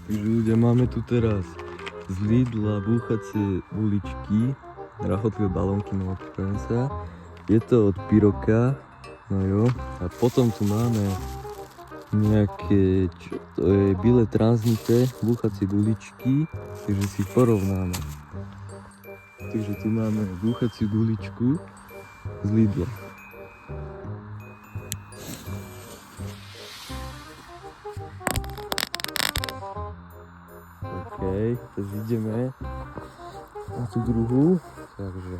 Takže ľudia, máme tu teraz z Lidla búchacie guličky, rachotlivé balónky, no odpravím sa. Je to od Piroka, no jo. A potom tu máme nejaké, čo to je, bíle transnité búchacie guličky, takže si porovnáme. Takže tu máme búchaciu guličku z Lidla. OK, teraz ideme na tú druhú, takže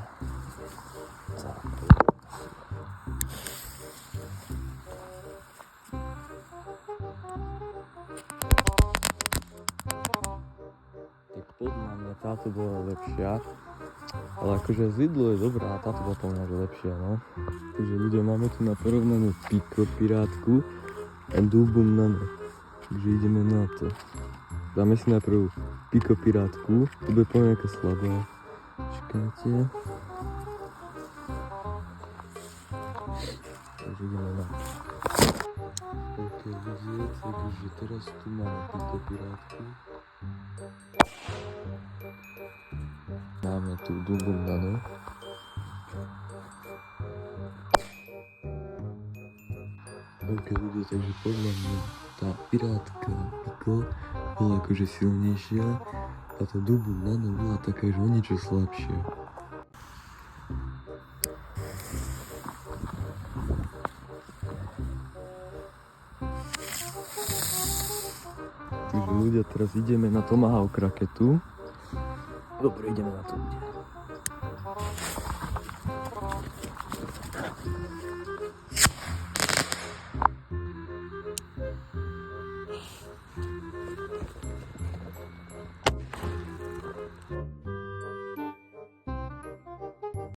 tak podľa mňa táto bola lepšia, ale akože z Lidlu je dobrá a táto bola podľa mňa lepšia, no. Takže ľudia, máme tu na porovnanú Pico pirátku a Dubum Nano, takže ideme na to. Dáme si najprv Pico pirátku, to bude po nejaká slabá. Čakajte. Takže ideme na to. OK, vidieť, takže teraz tu máme Pico pirátku. Máme tu Dubum Nano. OK, ľudia, takže podľa mňa tá pirátka Pico bola akože silnejšia a tá Dubum Nano bola taká, že o niečo slabšia. Takže ľudia, teraz ideme na Tomahawk raketu. Dobre, ideme na to ľudia.